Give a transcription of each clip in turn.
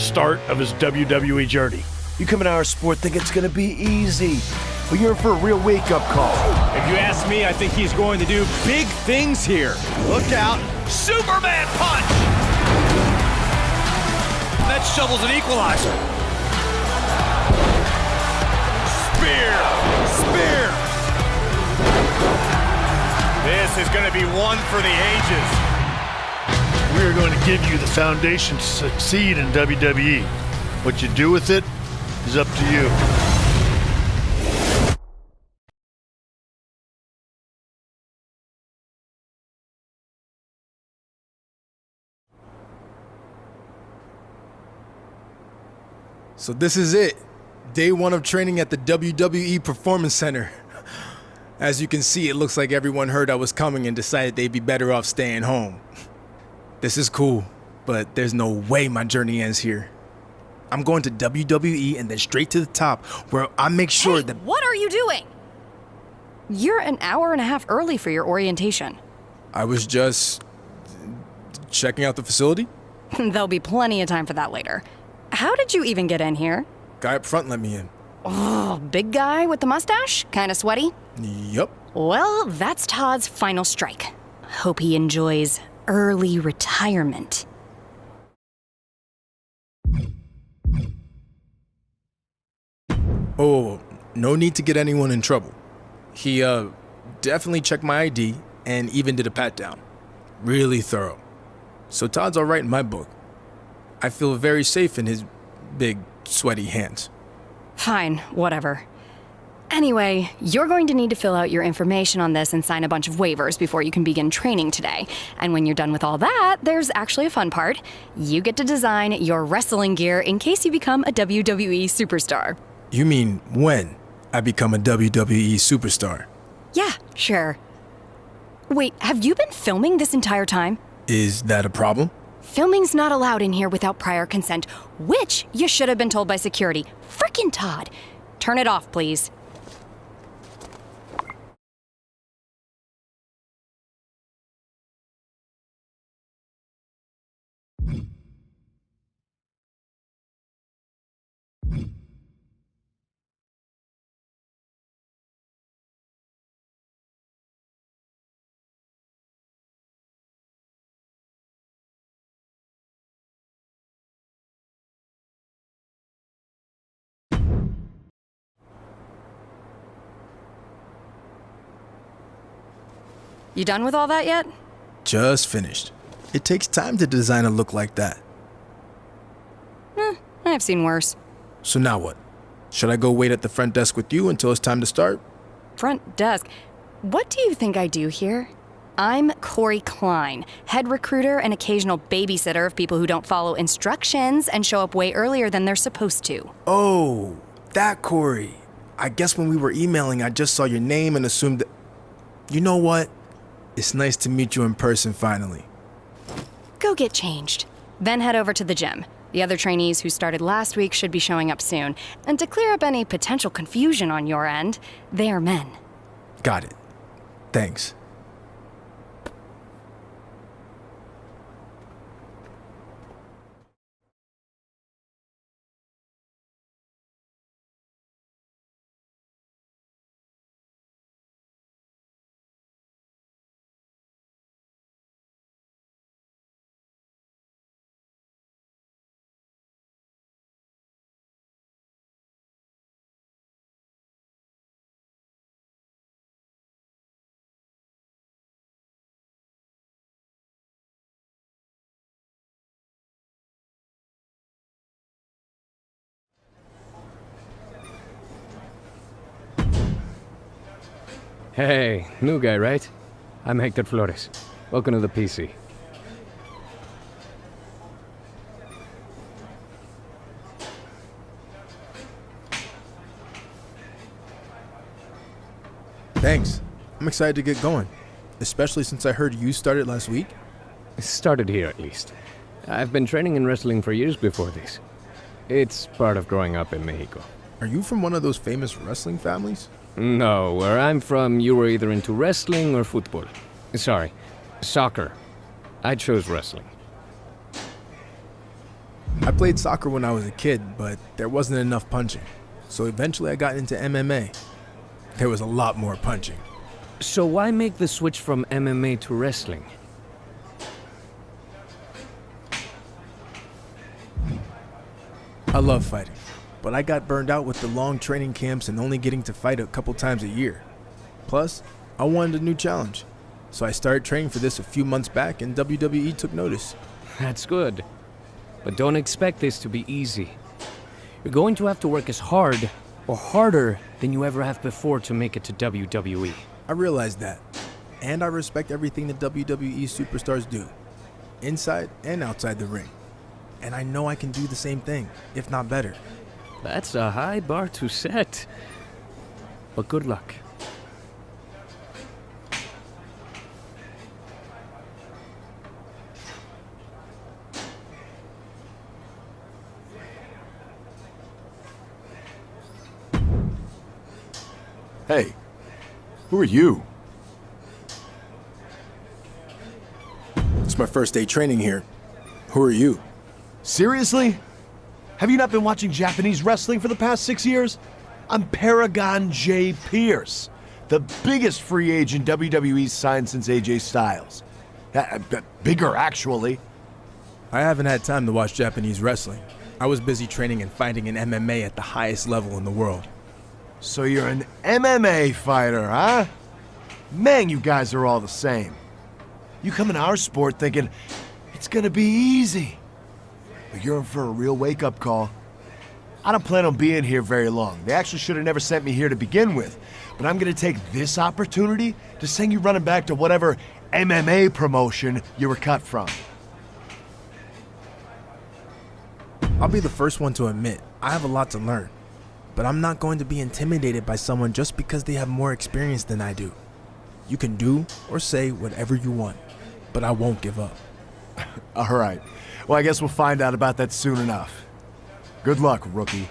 start of his WWE journey. You come into our sport think it's gonna be easy, but you're in for a real wake-up call. If you ask me, I think he's going to do big things here. Look out. Superman punch! That shovel's an equalizer. Spear! Spear! This is going to be one for the ages. We are going to give you the foundation to succeed in WWE. What you do with it is up to you. So this is it. Day one of training at the WWE Performance Center. As you can see, it looks like everyone heard I was coming and decided they'd be better off staying home. This is cool, but there's no way my journey ends here. I'm going to WWE and then straight to the top, where I make sure that— What are you doing? You're an hour and a half early for your orientation. I was just checking out the facility. There'll be plenty of time for that later. How did you even get in here? Guy up front let me in. Oh, big guy with the mustache? Kinda sweaty? Yup. Well, that's Todd's final strike. Hope he enjoys early retirement. Oh, no need to get anyone in trouble. He, definitely checked my ID and even did a pat-down. Really thorough. So Todd's alright in my book. I feel very safe in his big, sweaty hands. Fine, whatever. Anyway, you're going to need to fill out your information on this and sign a bunch of waivers before you can begin training today. And when you're done with all that, there's actually a fun part. You get to design your wrestling gear in case you become a WWE superstar. You mean when I become a WWE superstar? Yeah, sure. Wait, have you been filming this entire time? Is that a problem? Filming's not allowed in here without prior consent, which you should have been told by security. Frickin' Todd. Turn it off, please. You done with all that yet? Just finished. It takes time to design a look like that. I've seen worse. So now what? Should I go wait at the front desk with you until it's time to start? Front desk. What do you think I do here? I'm Corey Klein, head recruiter and occasional babysitter of people who don't follow instructions and show up way earlier than they're supposed to. Oh, that Corey. I guess when we were emailing, I just saw your name and assumed that... You know what? It's nice to meet you in person finally. Go get changed. Then head over to the gym. The other trainees who started last week should be showing up soon. And to clear up any potential confusion on your end, they are men. Got it. Thanks. Hey, new guy, right? I'm Hector Flores. Welcome to the PC. Thanks. I'm excited to get going, especially since I heard you started last week. Started here, at least. I've been training in wrestling for years before this. It's part of growing up in Mexico. Are you from one of those famous wrestling families? No, where I'm from, you were either into wrestling or football. Sorry, soccer. I chose wrestling. I played soccer when I was a kid, but there wasn't enough punching. So eventually I got into MMA. There was a lot more punching. So why make the switch from MMA to wrestling? I love fighting, but I got burned out with the long training camps and only getting to fight a couple times a year. Plus, I wanted a new challenge. So I started training for this a few months back and WWE took notice. That's good. But don't expect this to be easy. You're going to have to work as hard or harder than you ever have before to make it to WWE. I realize that, and I respect everything the WWE superstars do, inside and outside the ring. And I know I can do the same thing, if not better. That's a high bar to set. But good luck. Hey, who are you? It's my first day training here. Who are you? Seriously? Have you not been watching Japanese wrestling for the past 6 years? I'm Paragon J. Pierce, the biggest free agent WWE's signed since AJ Styles. Bigger, actually. I haven't had time to watch Japanese wrestling. I was busy training and fighting in MMA at the highest level in the world. So you're an MMA fighter, huh? Man, you guys are all the same. You come in our sport thinking it's gonna be easy. But you're in for a real wake-up call. I don't plan on being here very long. They actually should have never sent me here to begin with. But I'm gonna take this opportunity to send you running back to whatever MMA promotion you were cut from. I'll be the first one to admit, I have a lot to learn. But I'm not going to be intimidated by someone just because they have more experience than I do. You can do or say whatever you want, but I won't give up. All right. Well, I guess we'll find out about that soon enough. Good luck, rookie.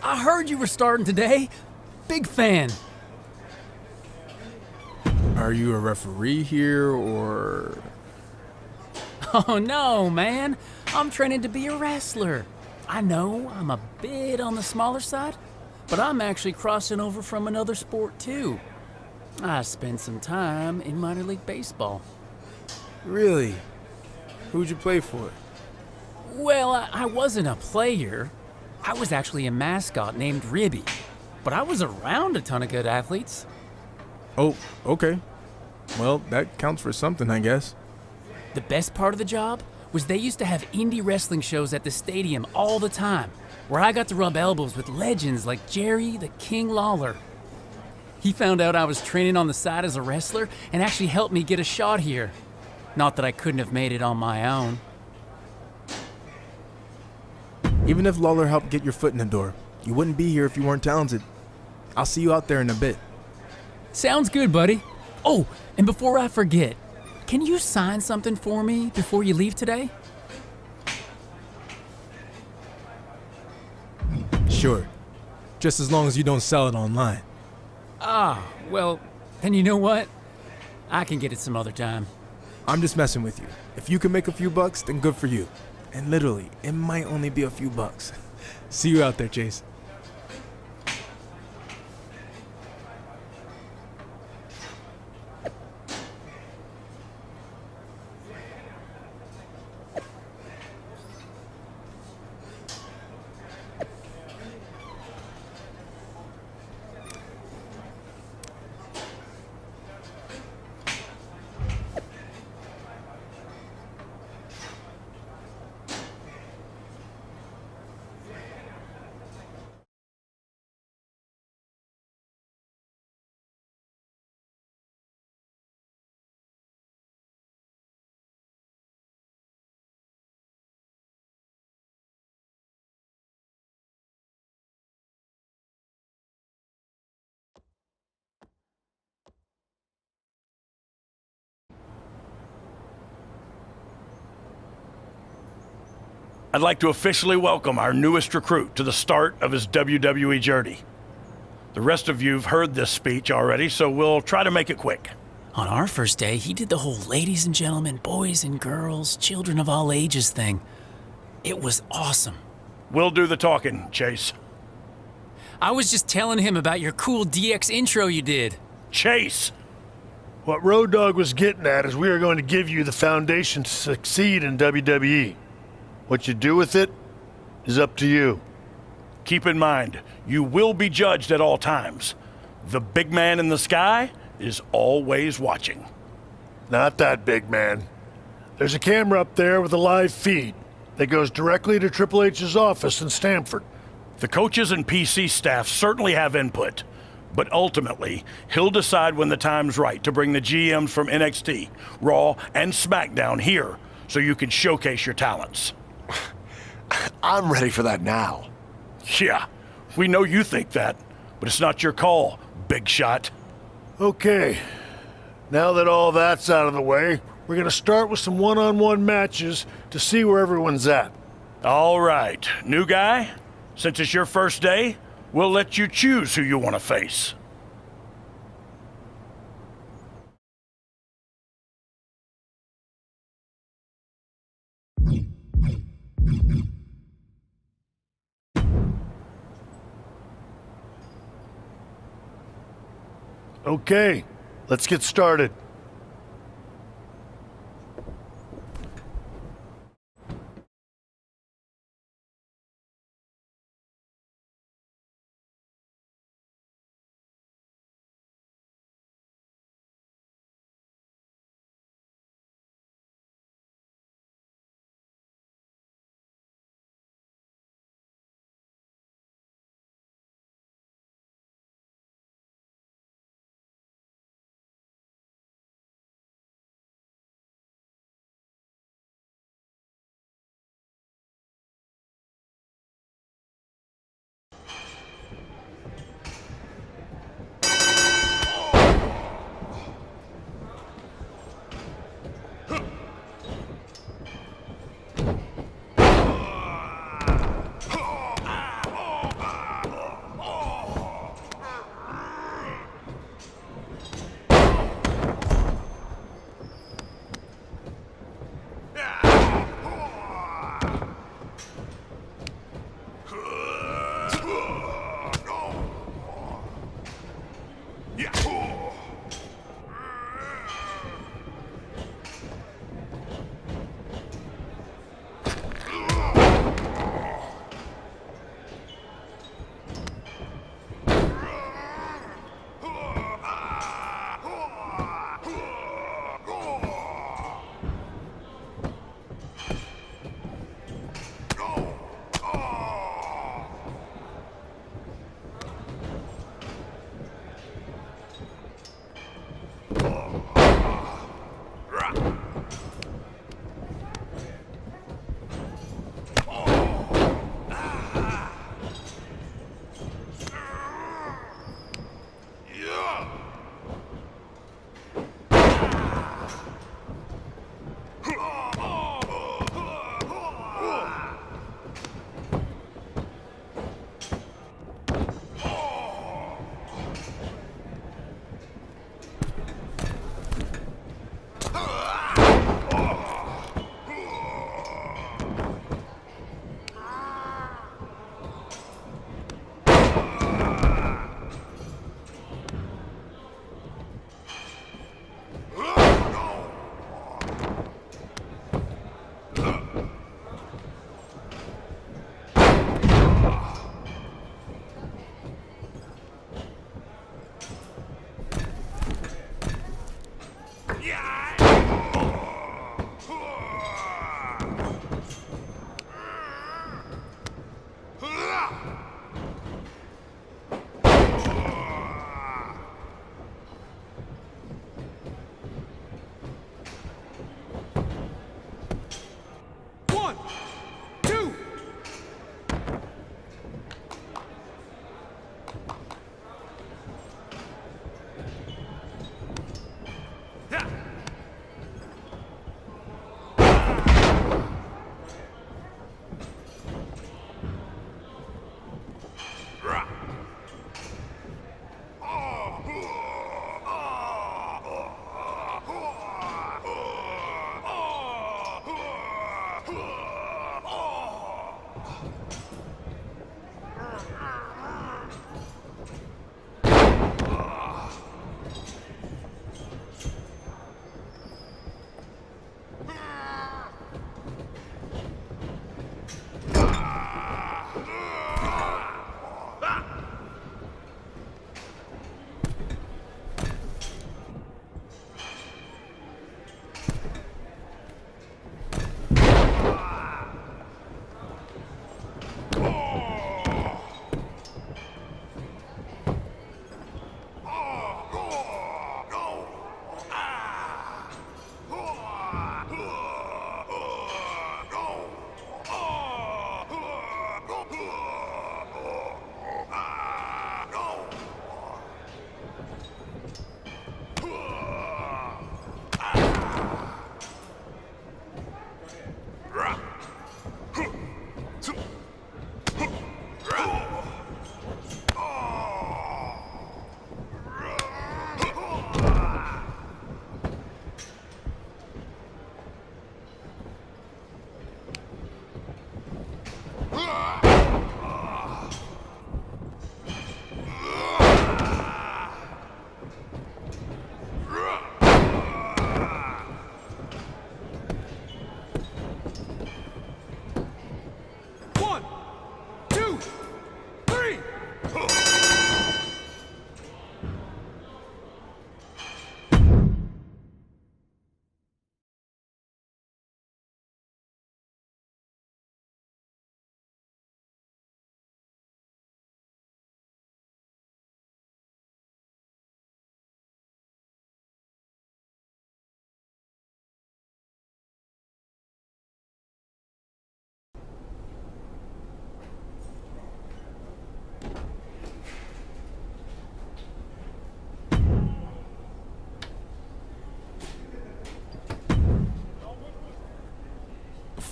I heard you were starting today. Big fan. Are you a referee here, or...? Oh no, man. I'm training to be a wrestler. I know I'm a bit on the smaller side, but I'm actually crossing over from another sport too. I spent some time in minor league baseball. Really? Who'd you play for? Well, I wasn't a player. I was actually a mascot named Ribby, but I was around a ton of good athletes. Oh, okay. Well, that counts for something, I guess. The best part of the job was they used to have indie wrestling shows at the stadium all the time, where I got to rub elbows with legends like Jerry the King Lawler. He found out I was training on the side as a wrestler and actually helped me get a shot here. Not that I couldn't have made it on my own. Even if Lawler helped get your foot in the door, you wouldn't be here if you weren't talented. I'll see you out there in a bit. Sounds good, buddy. Oh, and before I forget, can you sign something for me before you leave today? Sure. Just as long as you don't sell it online. Ah, well, then you know what? I can get it some other time. I'm just messing with you. If you can make a few bucks, then good for you. And literally, it might only be a few bucks. See you out there, Chase. I'd like to officially welcome our newest recruit to the start of his WWE journey. The rest of you've heard this speech already, so we'll try to make it quick. On our first day, he did the whole ladies and gentlemen, boys and girls, children of all ages thing. It was awesome. We'll do the talking, Chase. I was just telling him about your cool DX intro you did. Chase! What Road Dogg was getting at is we are going to give you the foundation to succeed in WWE. What you do with it is up to you. Keep in mind, you will be judged at all times. The big man in the sky is always watching. Not that big man. There's a camera up there with a live feed that goes directly to Triple H's office in Stamford. The coaches and PC staff certainly have input, but ultimately, he'll decide when the time's right to bring the GMs from NXT, Raw, and SmackDown here so you can showcase your talents. I'm ready for that now. Yeah, we know you think that, but it's not your call, big shot. Okay, now that all that's out of the way, we're gonna start with some one-on-one matches to see where everyone's at. All right, new guy, since it's your first day, we'll let you choose who you want to face. Okay, let's get started.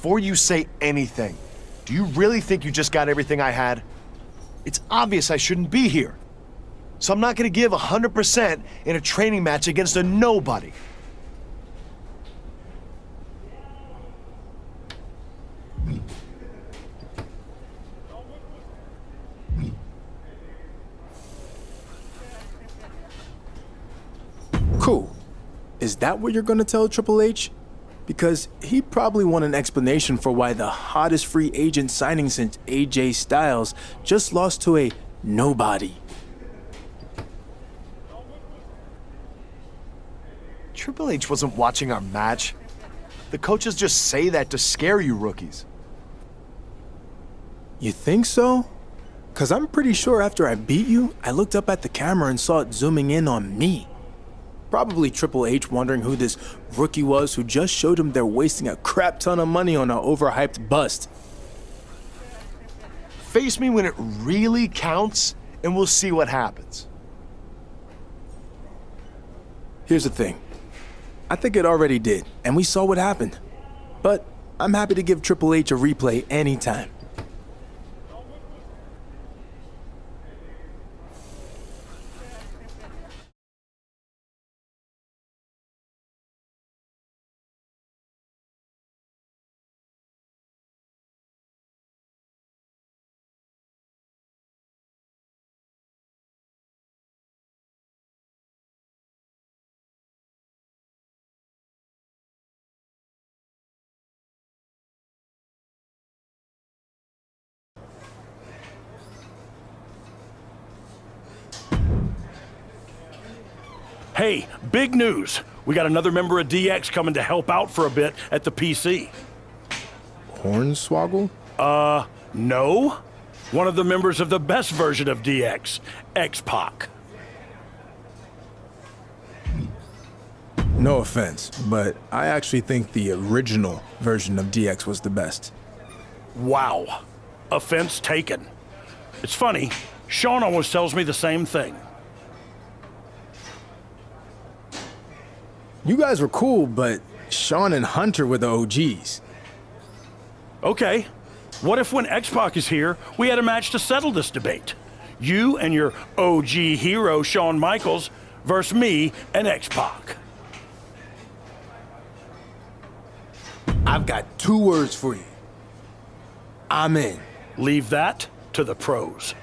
before you say anything, do you really think you just got everything I had? It's obvious I shouldn't be here. So I'm not gonna give 100% in a training match against a nobody. Cool. Is that what you're gonna tell Triple H? Because he'd probably want an explanation for why the hottest free agent signing since AJ Styles just lost to a nobody. Triple H wasn't watching our match. The coaches just say that to scare you rookies. You think so? Cause I'm pretty sure after I beat you, I looked up at the camera and saw it zooming in on me. Probably Triple H wondering who this rookie was who just showed him they're wasting a crap ton of money on an overhyped bust. Face me when it really counts, and we'll see what happens. Here's the thing. I think it already did, and we saw what happened. But I'm happy to give Triple H a replay anytime. Hey, big news. We got another member of DX coming to help out for a bit at the PC. Hornswoggle? No. One of the members of the best version of DX, X-Pac. No offense, but I actually think the original version of DX was the best. Wow. Offense taken. It's funny, Sean always tells me the same thing. You guys were cool, but Sean and Hunter were the OGs. Okay. What if when X-Pac is here, we had a match to settle this debate? You and your OG hero, Shawn Michaels, versus me and X-Pac. I've got 2 words for you. I'm in. Leave that to the pros.